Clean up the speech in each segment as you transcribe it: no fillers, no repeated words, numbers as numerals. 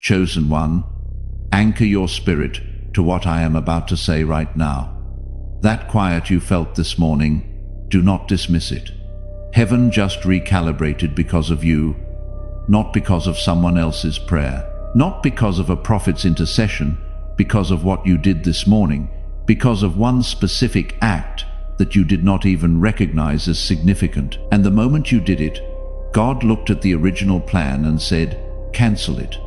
Chosen one, anchor your spirit to what I am about to say right now. That quiet you felt this morning, do not dismiss it. Heaven just recalibrated because of you, not because of someone else's prayer, not because of a prophet's intercession, because of what you did this morning, because of one specific act that you did not even recognize as significant. And the moment you did it, God looked at the original plan and said, cancel it.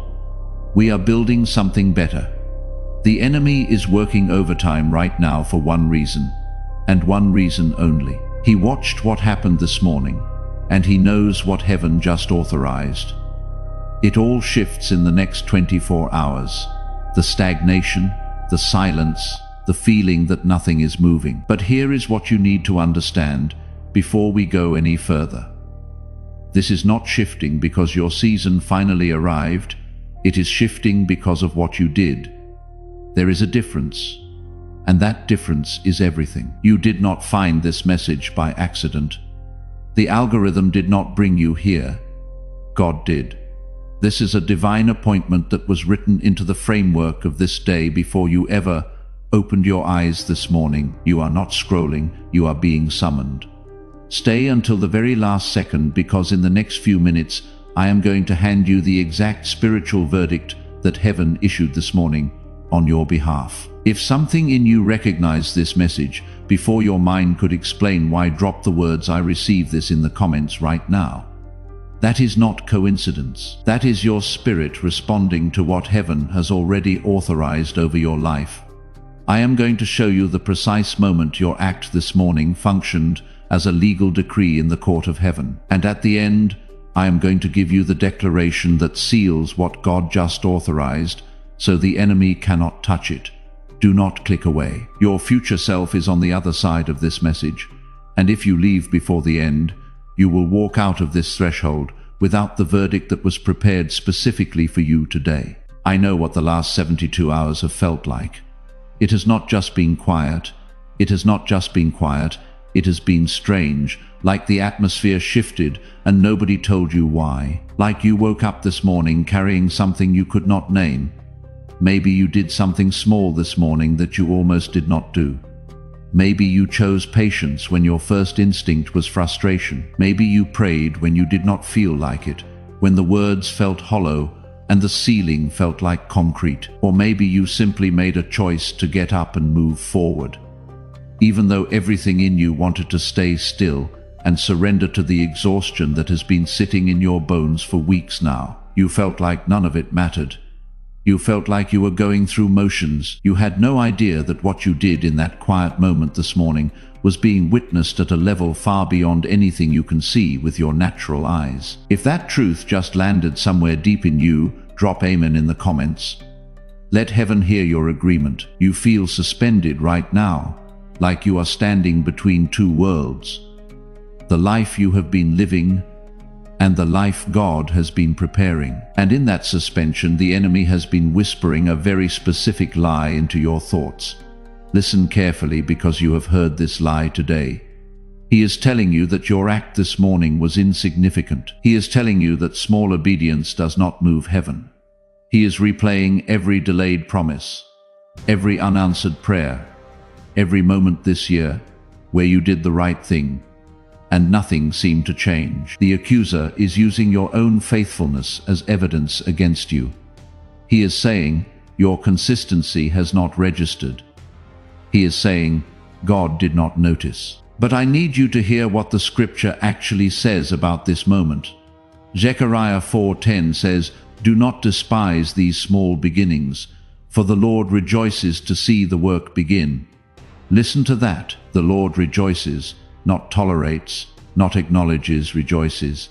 We are building something better. The enemy is working overtime right now for one reason, and one reason only. He watched what happened this morning, and he knows what heaven just authorized. It all shifts in the next 24 hours. The stagnation, the silence, the feeling that nothing is moving. But here is what you need to understand before we go any further. This is not shifting because your season finally arrived. It is shifting because of what you did. There is a difference, and that difference is everything. You did not find this message by accident. The algorithm did not bring you here. God did. This is a divine appointment that was written into the framework of this day before you ever opened your eyes this morning. You are not scrolling, you are being summoned. Stay until the very last second, because in the next few minutes I am going to hand you the exact spiritual verdict that heaven issued this morning on your behalf. If something in you recognized this message before your mind could explain why, drop the words "I receive this" in the comments right now. That is not coincidence. That is your spirit responding to what heaven has already authorized over your life. I am going to show you the precise moment your act this morning functioned as a legal decree in the court of heaven. And at the end, I am going to give you the declaration that seals what God just authorized, so the enemy cannot touch it. Do not click away. Your future self is on the other side of this message, and if you leave before the end, you will walk out of this threshold without the verdict that was prepared specifically for you today. I know what the last 72 hours have felt like. It has not just been quiet. It has not just been quiet. It has been strange, like the atmosphere shifted and nobody told you why. Like you woke up this morning carrying something you could not name. Maybe you did something small this morning that you almost did not do. Maybe you chose patience when your first instinct was frustration. Maybe you prayed when you did not feel like it, when the words felt hollow and the ceiling felt like concrete. Or maybe you simply made a choice to get up and move forward. Even though everything in you wanted to stay still and surrender to the exhaustion that has been sitting in your bones for weeks now. You felt like none of it mattered. You felt like you were going through motions. You had no idea that what you did in that quiet moment this morning was being witnessed at a level far beyond anything you can see with your natural eyes. If that truth just landed somewhere deep in you, drop amen in the comments. Let heaven hear your agreement. You feel suspended right now, like you are standing between two worlds. The life you have been living and the life God has been preparing. And in that suspension, the enemy has been whispering a very specific lie into your thoughts. Listen carefully, because you have heard this lie today. He is telling you that your act this morning was insignificant. He is telling you that small obedience does not move heaven. He is replaying every delayed promise, every unanswered prayer, every moment this year where you did the right thing and nothing seemed to change. The accuser is using your own faithfulness as evidence against you. He is saying your consistency has not registered. He is saying God did not notice. But I need you to hear what the scripture actually says about this moment. Zechariah 4:10 says, "Do not despise these small beginnings, for the Lord rejoices to see the work begin." Listen to that. The Lord rejoices, not tolerates, not acknowledges, rejoices.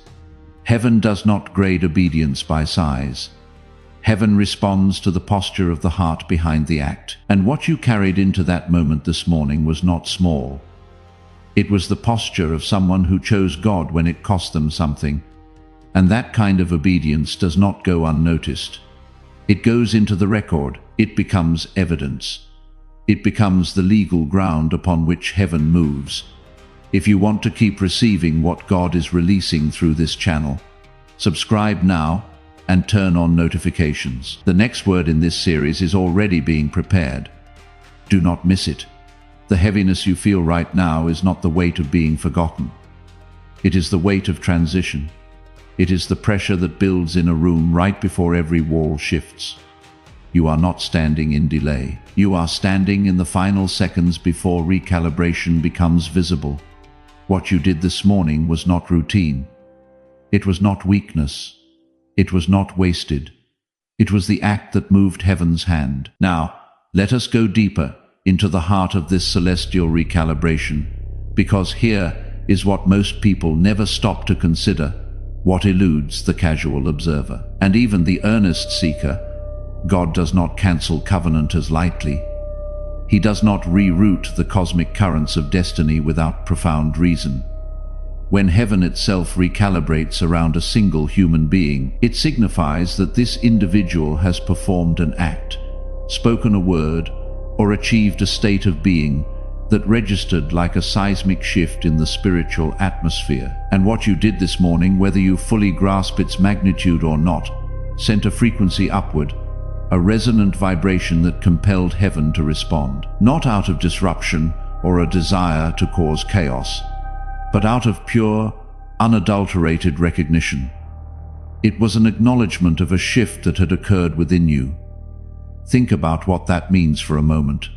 Heaven does not grade obedience by size. Heaven responds to the posture of the heart behind the act. And what you carried into that moment this morning was not small. It was the posture of someone who chose God when it cost them something. And that kind of obedience does not go unnoticed. It goes into the record. It becomes evidence. It becomes the legal ground upon which heaven moves. If you want to keep receiving what God is releasing through this channel, subscribe now and turn on notifications. The next word in this series is already being prepared. Do not miss it. The heaviness you feel right now is not the weight of being forgotten. It is the weight of transition. It is the pressure that builds in a room right before every wall shifts. You are not standing in delay. You are standing in the final seconds before recalibration becomes visible. What you did this morning was not routine. It was not weakness. It was not wasted. It was the act that moved heaven's hand. Now, let us go deeper into the heart of this celestial recalibration, because here is what most people never stop to consider, what eludes the casual observer. And even the earnest seeker, God does not cancel covenanters lightly. He does not reroute the cosmic currents of destiny without profound reason. When heaven itself recalibrates around a single human being, it signifies that this individual has performed an act, spoken a word, or achieved a state of being that registered like a seismic shift in the spiritual atmosphere. And what you did this morning, whether you fully grasp its magnitude or not, sent a frequency upward, a resonant vibration that compelled heaven to respond, not out of disruption or a desire to cause chaos, but out of pure, unadulterated recognition. It was an acknowledgement of a shift that had occurred within you. Think about what that means for a moment.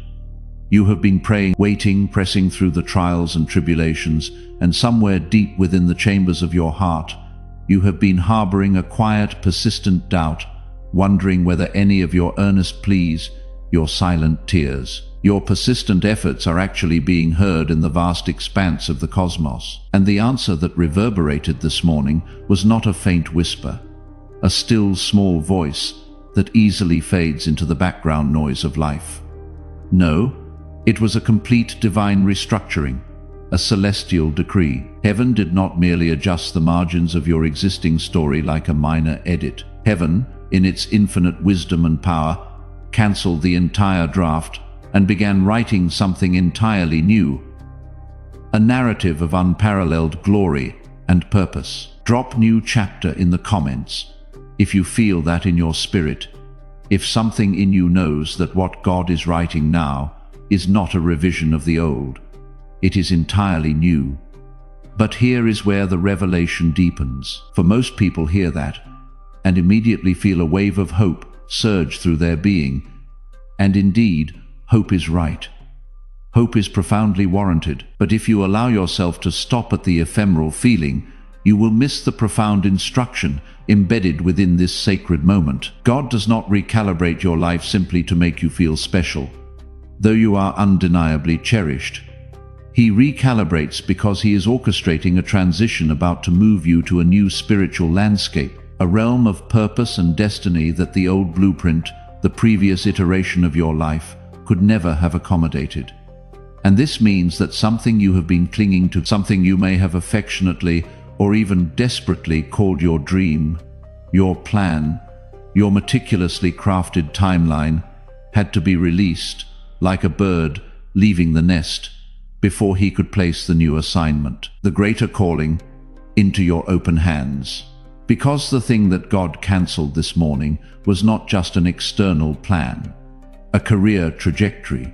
You have been praying, waiting, pressing through the trials and tribulations, and somewhere deep within the chambers of your heart, you have been harboring a quiet, persistent doubt, wondering whether any of your earnest pleas, your silent tears, your persistent efforts are actually being heard in the vast expanse of the cosmos. And the answer that reverberated this morning was not a faint whisper, a still, small voice that easily fades into the background noise of life. No, it was a complete divine restructuring, a celestial decree. Heaven did not merely adjust the margins of your existing story like a minor edit. Heaven, in its infinite wisdom and power, cancelled the entire draft and began writing something entirely new, a narrative of unparalleled glory and purpose. Drop new chapter in the comments if you feel that in your spirit, if something in you knows that what God is writing now is not a revision of the old, it is entirely new. But here is where the revelation deepens. For most people hear that and immediately feel a wave of hope surge through their being. And indeed, hope is right. Hope is profoundly warranted. But if you allow yourself to stop at the ephemeral feeling, you will miss the profound instruction embedded within this sacred moment. God does not recalibrate your life simply to make you feel special, though you are undeniably cherished. He recalibrates because he is orchestrating a transition about to move you to a new spiritual landscape, a realm of purpose and destiny that the old blueprint, the previous iteration of your life, could never have accommodated. And this means that something you have been clinging to, something you may have affectionately or even desperately called your dream, your plan, your meticulously crafted timeline, had to be released, like a bird leaving the nest, before he could place the new assignment, the greater calling, into your open hands. Because the thing that God cancelled this morning was not just an external plan, a career trajectory,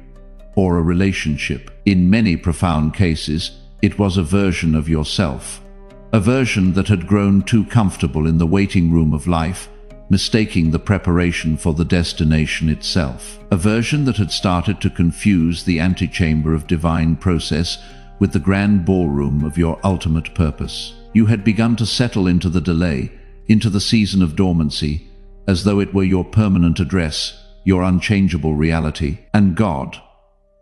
or a relationship. In many profound cases, it was a version of yourself, a version that had grown too comfortable in the waiting room of life, mistaking the preparation for the destination itself, a version that had started to confuse the antechamber of divine process with the grand ballroom of your ultimate purpose. You had begun to settle into the delay, into the season of dormancy, as though it were your permanent address, your unchangeable reality. And God,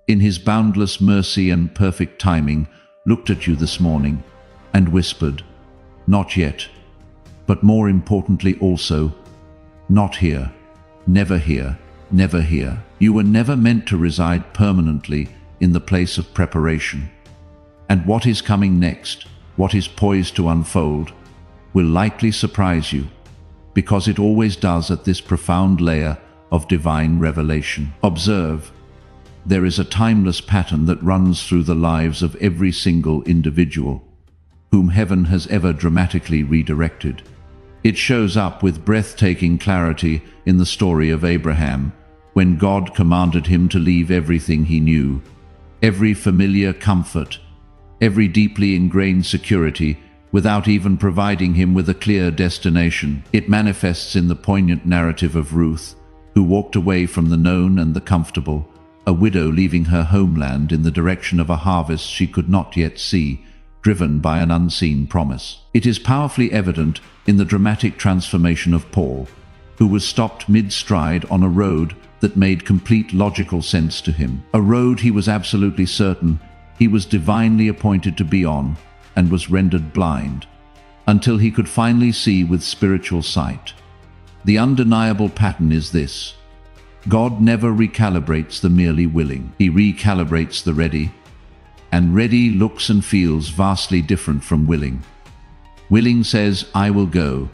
in his boundless mercy and perfect timing, looked at you this morning and whispered, "Not yet, but more importantly also, not here, never here, never here." You were never meant to reside permanently in the place of preparation. And what is coming next, what is poised to unfold, will likely surprise you, because it always does at this profound layer of divine revelation. Observe, there is a timeless pattern that runs through the lives of every single individual whom heaven has ever dramatically redirected. It shows up with breathtaking clarity in the story of Abraham, when God commanded him to leave everything he knew, every familiar comfort, every deeply ingrained security, without even providing him with a clear destination. It manifests in the poignant narrative of Ruth, who walked away from the known and the comfortable, a widow leaving her homeland in the direction of a harvest she could not yet see, driven by an unseen promise. It is powerfully evident in the dramatic transformation of Paul, who was stopped mid-stride on a road that made complete logical sense to him, a road he was absolutely certain he was divinely appointed to be on, and was rendered blind, until he could finally see with spiritual sight. The undeniable pattern is this: God never recalibrates the merely willing. He recalibrates the ready, and ready looks and feels vastly different from willing. Willing says, "I will go,"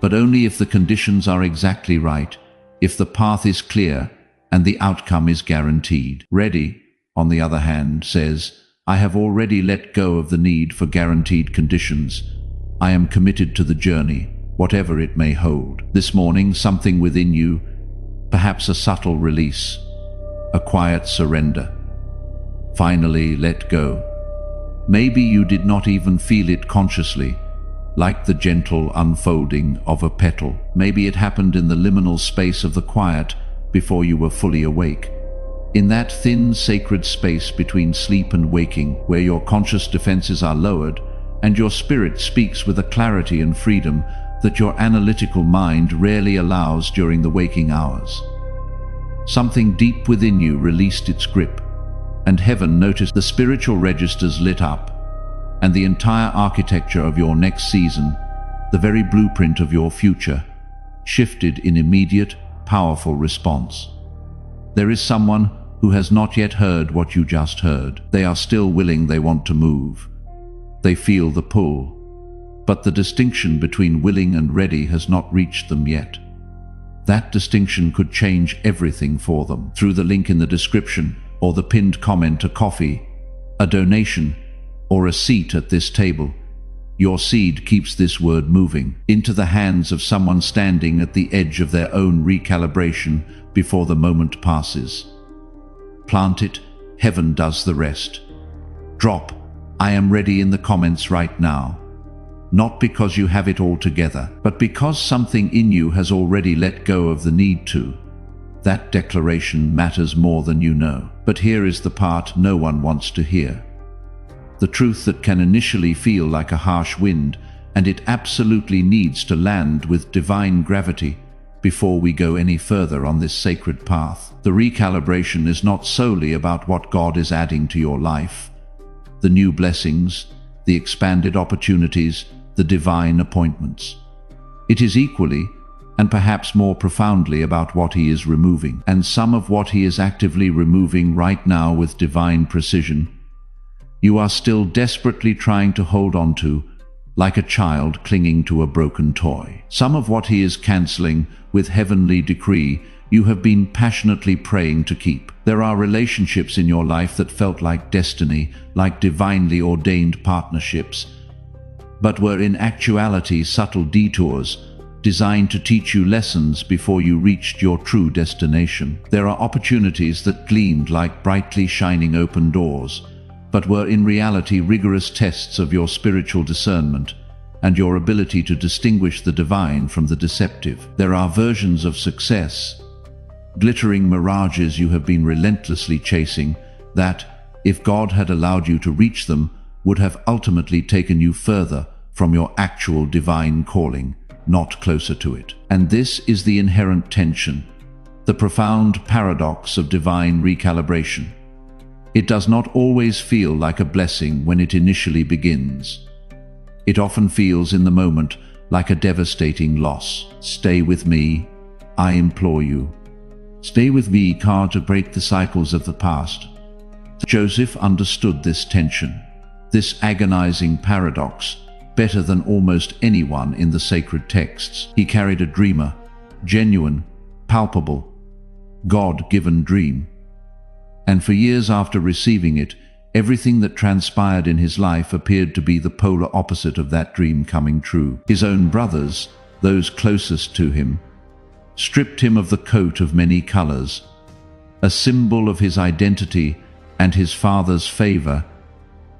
but only if the conditions are exactly right, if the path is clear and the outcome is guaranteed. Ready, on the other hand, says, "I have already let go of the need for guaranteed conditions. I am committed to the journey, whatever it may hold." This morning, something within you, perhaps a subtle release, a quiet surrender, finally let go. Maybe you did not even feel it consciously, like the gentle unfolding of a petal. Maybe it happened in the liminal space of the quiet before you were fully awake, in that thin sacred space between sleep and waking, where your conscious defenses are lowered and your spirit speaks with a clarity and freedom that your analytical mind rarely allows during the waking hours. Something deep within you released its grip, and heaven noticed. The spiritual registers lit up, and the entire architecture of your next season, the very blueprint of your future, shifted in immediate, powerful response. There is someone who has not yet heard what you just heard. They are still willing, they want to move. They feel the pull, but the distinction between willing and ready has not reached them yet. That distinction could change everything for them. Through the link in the description, or the pinned comment, a coffee, a donation, or a seat at this table, your seed keeps this word moving into the hands of someone standing at the edge of their own recalibration before the moment passes. Plant it, heaven does the rest. Drop "I am ready" in the comments right now. Not because you have it all together, but because something in you has already let go of the need to. That declaration matters more than you know. But here is the part no one wants to hear. The truth that can initially feel like a harsh wind, and it absolutely needs to land with divine gravity before we go any further on this sacred path. The recalibration is not solely about what God is adding to your life, the new blessings, the expanded opportunities, the divine appointments. It is equally, and perhaps more profoundly, about what He is removing, and some of what He is actively removing right now with divine precision. You are still desperately trying to hold on to, like a child clinging to a broken toy. Some of what He is canceling with heavenly decree you have been passionately praying to keep. There are relationships in your life that felt like destiny, like divinely ordained partnerships, but were in actuality subtle detours designed to teach you lessons before you reached your true destination. There are opportunities that gleamed like brightly shining open doors, but were in reality rigorous tests of your spiritual discernment and your ability to distinguish the divine from the deceptive. There are versions of success, glittering mirages you have been relentlessly chasing, that, if God had allowed you to reach them, would have ultimately taken you further from your actual divine calling, not closer to it. And this is the inherent tension, the profound paradox of divine recalibration. It does not always feel like a blessing when it initially begins. It often feels in the moment like a devastating loss. Stay with me, I implore you. Stay with me, God, to break the cycles of the past. Joseph understood this tension, this agonizing paradox, better than almost anyone in the sacred texts. He carried a dreamer, genuine, palpable, God-given dream. And for years after receiving it, everything that transpired in his life appeared to be the polar opposite of that dream coming true. His own brothers, those closest to him, stripped him of the coat of many colors, a symbol of his identity and his Father's favor,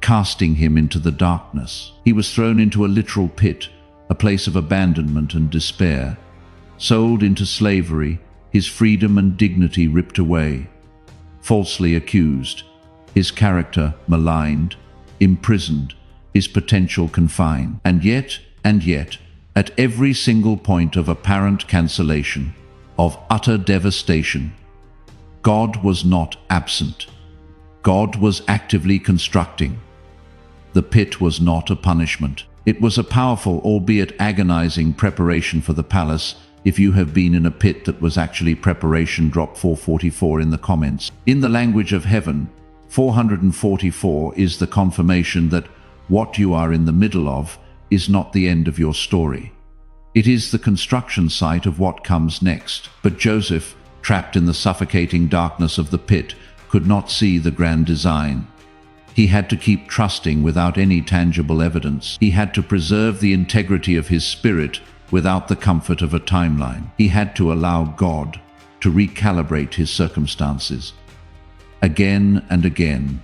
casting him into the darkness. He was thrown into a literal pit, a place of abandonment and despair, sold into slavery, his freedom and dignity ripped away, falsely accused, his character maligned, imprisoned, his potential confined. And yet, at every single point of apparent cancellation, of utter devastation, God was not absent. God was actively constructing. The pit was not a punishment. It was a powerful, albeit agonizing, preparation for the palace. If you have been in a pit that was actually preparation, drop 444 in the comments. In the language of heaven, 444 is the confirmation that what you are in the middle of is not the end of your story. It is the construction site of what comes next. But Joseph, trapped in the suffocating darkness of the pit, could not see the grand design. He had to keep trusting without any tangible evidence. He had to preserve the integrity of his spirit without the comfort of a timeline. He had to allow God to recalibrate his circumstances again and again,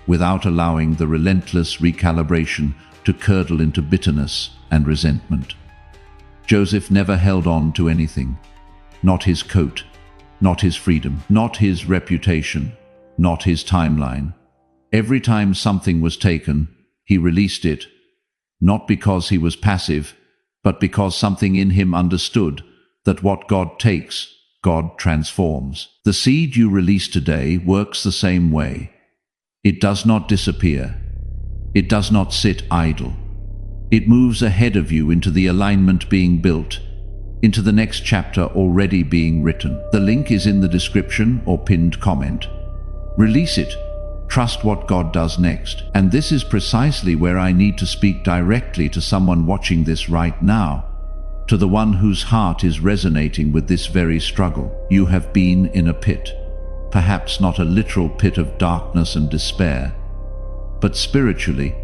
without allowing the relentless recalibration to curdle into bitterness and resentment. Joseph never held on to anything. Not his coat, not his freedom, not his reputation, not his timeline. Every time something was taken, he released it, not because he was passive, but because something in him understood that what God takes, God transforms. The seed you release today works the same way. It does not disappear. It does not sit idle. It moves ahead of you into the alignment being built, into the next chapter already being written. The link is in the description or pinned comment. Release it. Trust what God does next. And this is precisely where I need to speak directly to someone watching this right now, to the one whose heart is resonating with this very struggle. You have been in a pit, perhaps not a literal pit of darkness and despair, but spiritually,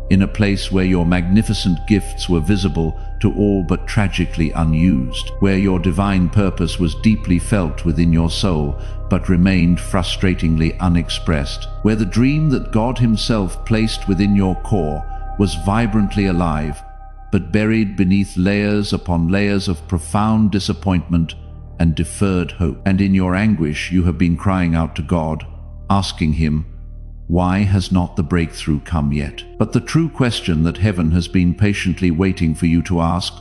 in a place where your magnificent gifts were visible to all but tragically unused, where your divine purpose was deeply felt within your soul but remained frustratingly unexpressed, where the dream that God Himself placed within your core was vibrantly alive, but buried beneath layers upon layers of profound disappointment and deferred hope. And in your anguish you have been crying out to God, asking Him, why has not the breakthrough come yet? But the true question that heaven has been patiently waiting for you to ask,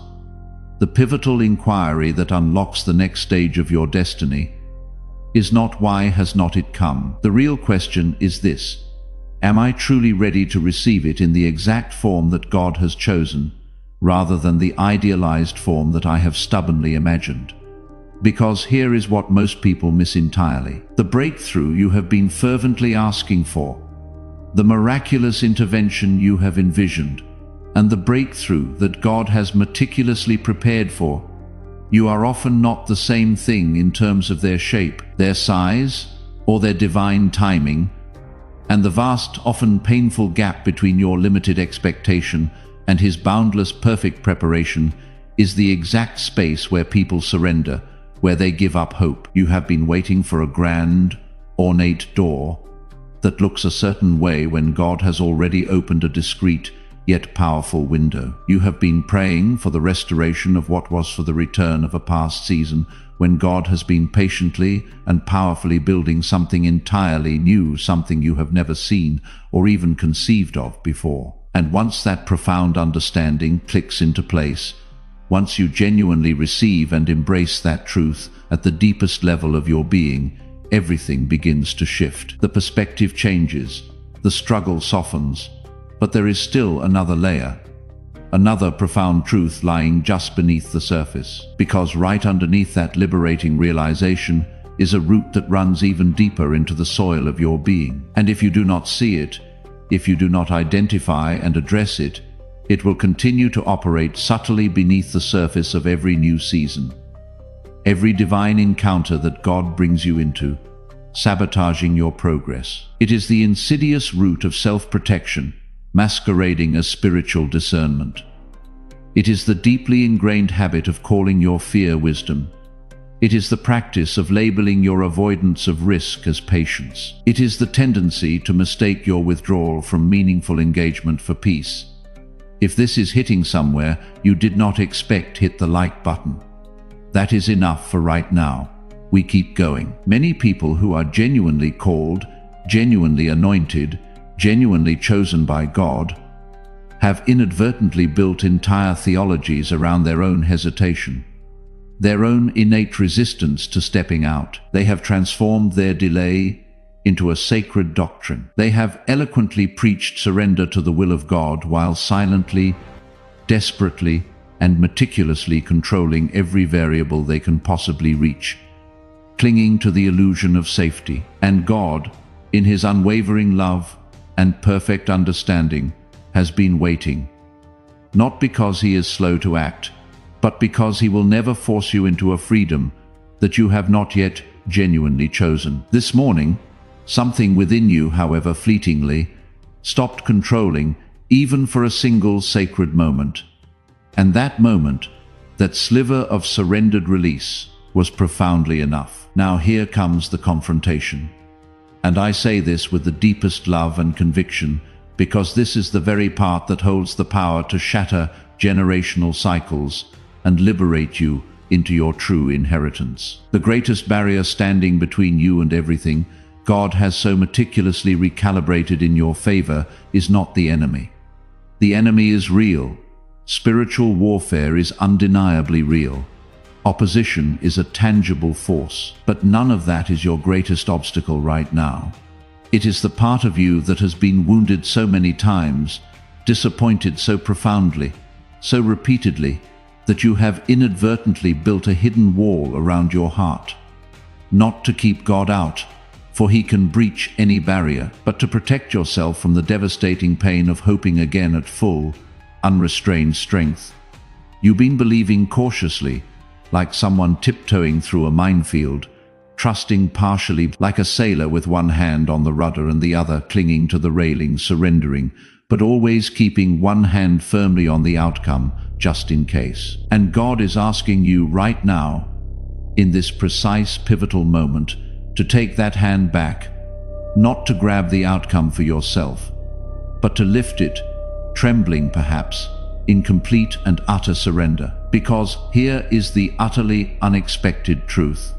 the pivotal inquiry that unlocks the next stage of your destiny, is not why has not it come. The real question is this: am I truly ready to receive it in the exact form that God has chosen, rather than the idealized form that I have stubbornly imagined? Because here is what most people miss entirely. The breakthrough you have been fervently asking for, the miraculous intervention you have envisioned, and the breakthrough that God has meticulously prepared for, you are often not the same thing in terms of their shape, their size, or their divine timing, and the vast, often painful gap between your limited expectation and His boundless perfect preparation is the exact space where people surrender, where they give up hope. You have been waiting for a grand, ornate door that looks a certain way when God has already opened a discreet yet powerful window. You have been praying for the restoration of what was for the return of a past season, when God has been patiently and powerfully building something entirely new, something you have never seen or even conceived of before. And once that profound understanding clicks into place, once you genuinely receive and embrace that truth at the deepest level of your being, everything begins to shift. The perspective changes, the struggle softens, but there is still another layer, another profound truth lying just beneath the surface. Because right underneath that liberating realization is a root that runs even deeper into the soil of your being. And if you do not see it, if you do not identify and address it, it will continue to operate subtly beneath the surface of every new season, every divine encounter that God brings you into, sabotaging your progress. It is the insidious root of self-protection, masquerading as spiritual discernment. It is the deeply ingrained habit of calling your fear wisdom. It is the practice of labeling your avoidance of risk as patience. It is the tendency to mistake your withdrawal from meaningful engagement for peace. If this is hitting somewhere you did not expect, hit the like button. That is enough for right now. We keep going. Many people who are genuinely called, genuinely anointed, genuinely chosen by God, have inadvertently built entire theologies around their own hesitation, their own innate resistance to stepping out. They have transformed their delay into a sacred doctrine. They have eloquently preached surrender to the will of God while silently, desperately, and meticulously controlling every variable they can possibly reach, clinging to the illusion of safety. And God, in His unwavering love and perfect understanding, has been waiting, not because He is slow to act, but because He will never force you into a freedom that you have not yet genuinely chosen. This morning, something within you, however fleetingly, stopped controlling even for a single sacred moment. And that moment, that sliver of surrendered release, was profoundly enough. Now here comes the confrontation. And I say this with the deepest love and conviction, because this is the very part that holds the power to shatter generational cycles and liberate you into your true inheritance. The greatest barrier standing between you and everything God has so meticulously recalibrated in your favor is not the enemy. The enemy is real. Spiritual warfare is undeniably real. Opposition is a tangible force, but none of that is your greatest obstacle right now. It is the part of you that has been wounded so many times, disappointed so profoundly, so repeatedly, that you have inadvertently built a hidden wall around your heart. Not to keep God out, for He can breach any barrier, but to protect yourself from the devastating pain of hoping again at full, unrestrained strength. You've been believing cautiously, like someone tiptoeing through a minefield, trusting partially like a sailor with one hand on the rudder and the other clinging to the railing, surrendering, but always keeping one hand firmly on the outcome, just in case. And God is asking you right now, in this precise pivotal moment, to take that hand back, not to grab the outcome for yourself, but to lift it, trembling perhaps, in complete and utter surrender. Because here is the utterly unexpected truth,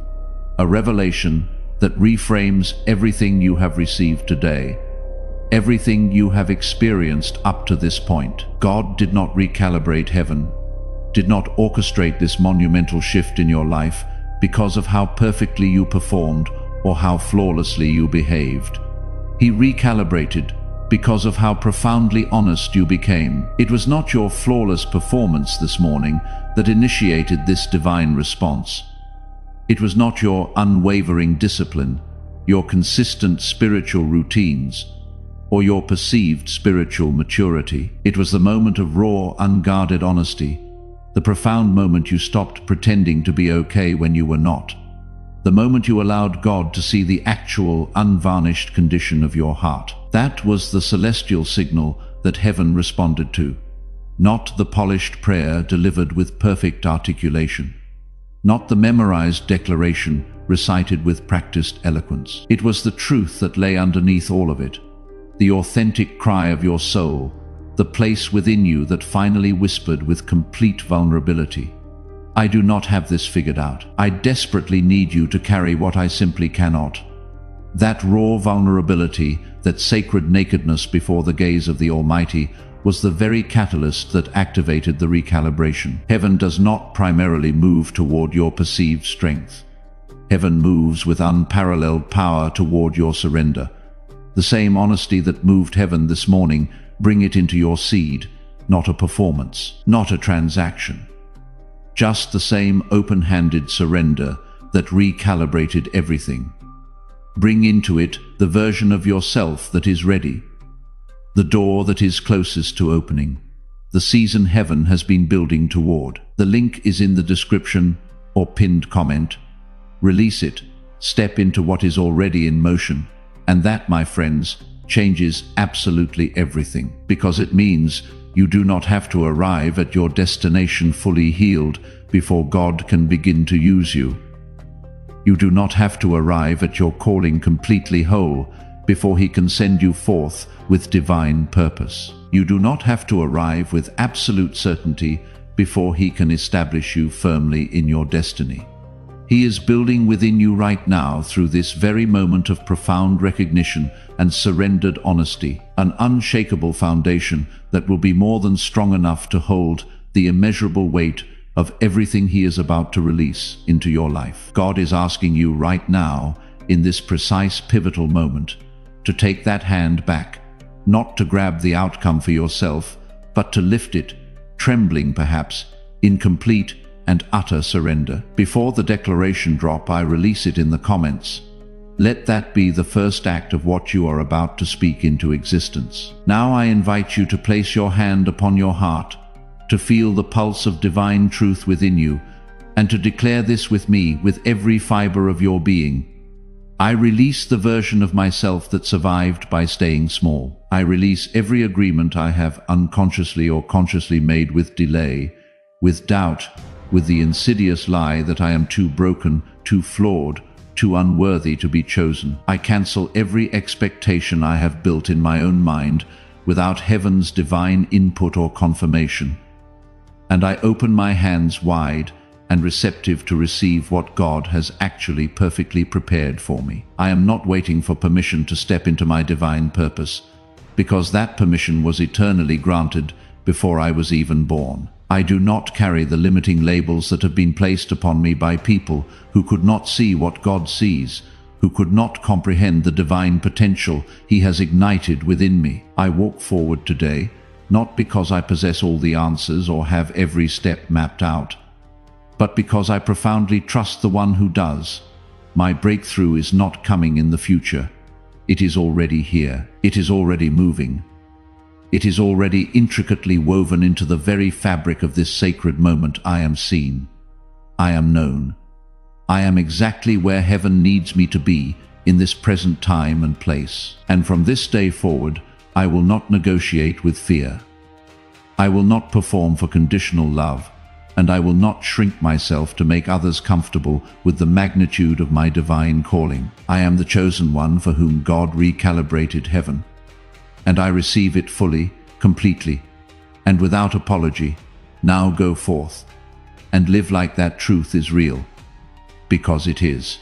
a revelation that reframes everything you have received today, everything you have experienced up to this point. God did not recalibrate heaven, did not orchestrate this monumental shift in your life because of how perfectly you performed or how flawlessly you behaved. He recalibrated because of how profoundly honest you became. It was not your flawless performance this morning that initiated this divine response. It was not your unwavering discipline, your consistent spiritual routines, or your perceived spiritual maturity. It was the moment of raw, unguarded honesty, the profound moment you stopped pretending to be okay when you were not, the moment you allowed God to see the actual, unvarnished condition of your heart. That was the celestial signal that heaven responded to, not the polished prayer delivered with perfect articulation, not the memorized declaration recited with practiced eloquence. It was the truth that lay underneath all of it, the authentic cry of your soul, the place within you that finally whispered with complete vulnerability, "I do not have this figured out. I desperately need you to carry what I simply cannot." That raw vulnerability, that sacred nakedness before the gaze of the Almighty, was the very catalyst that activated the recalibration. Heaven does not primarily move toward your perceived strength. Heaven moves with unparalleled power toward your surrender. The same honesty that moved heaven this morning, bring it into your seed, not a performance, not a transaction. Just the same open-handed surrender that recalibrated everything. Bring into it the version of yourself that is ready, the door that is closest to opening, the season heaven has been building toward. The link is in the description or pinned comment. Release it, step into what is already in motion, and that, my friends, changes absolutely everything, because it means You do not have to arrive at your destination fully healed before God can begin to use you. You do not have to arrive at your calling completely whole before He can send you forth with divine purpose. You do not have to arrive with absolute certainty before He can establish you firmly in your destiny. He is building within you right now through this very moment of profound recognition and surrendered honesty, an unshakable foundation that will be more than strong enough to hold the immeasurable weight of everything He is about to release into your life. God is asking you right now, in this precise pivotal moment, to take that hand back, not to grab the outcome for yourself, but to lift it, trembling perhaps, in complete and utter surrender. Before the declaration drop, I release it in the comments. Let that be the first act of what you are about to speak into existence. Now I invite you to place your hand upon your heart, to feel the pulse of divine truth within you, and to declare this with me with every fiber of your being. I release the version of myself that survived by staying small. I release every agreement I have unconsciously or consciously made with delay, with doubt, with the insidious lie that I am too broken, too flawed, too unworthy to be chosen. I cancel every expectation I have built in my own mind without heaven's divine input or confirmation. And I open my hands wide and receptive to receive what God has actually perfectly prepared for me. I am not waiting for permission to step into my divine purpose, because that permission was eternally granted before I was even born. I do not carry the limiting labels that have been placed upon me by people who could not see what God sees, who could not comprehend the divine potential He has ignited within me. I walk forward today, not because I possess all the answers or have every step mapped out, but because I profoundly trust the one who does. My breakthrough is not coming in the future. It is already here. It is already moving. It is already intricately woven into the very fabric of this sacred moment. I am seen. I am known. I am exactly where heaven needs me to be in this present time and place. And from this day forward, I will not negotiate with fear. I will not perform for conditional love, and I will not shrink myself to make others comfortable with the magnitude of my divine calling. I am the chosen one for whom God recalibrated heaven, and I receive it fully, completely, and without apology. Now go forth and live like that truth is real, because it is.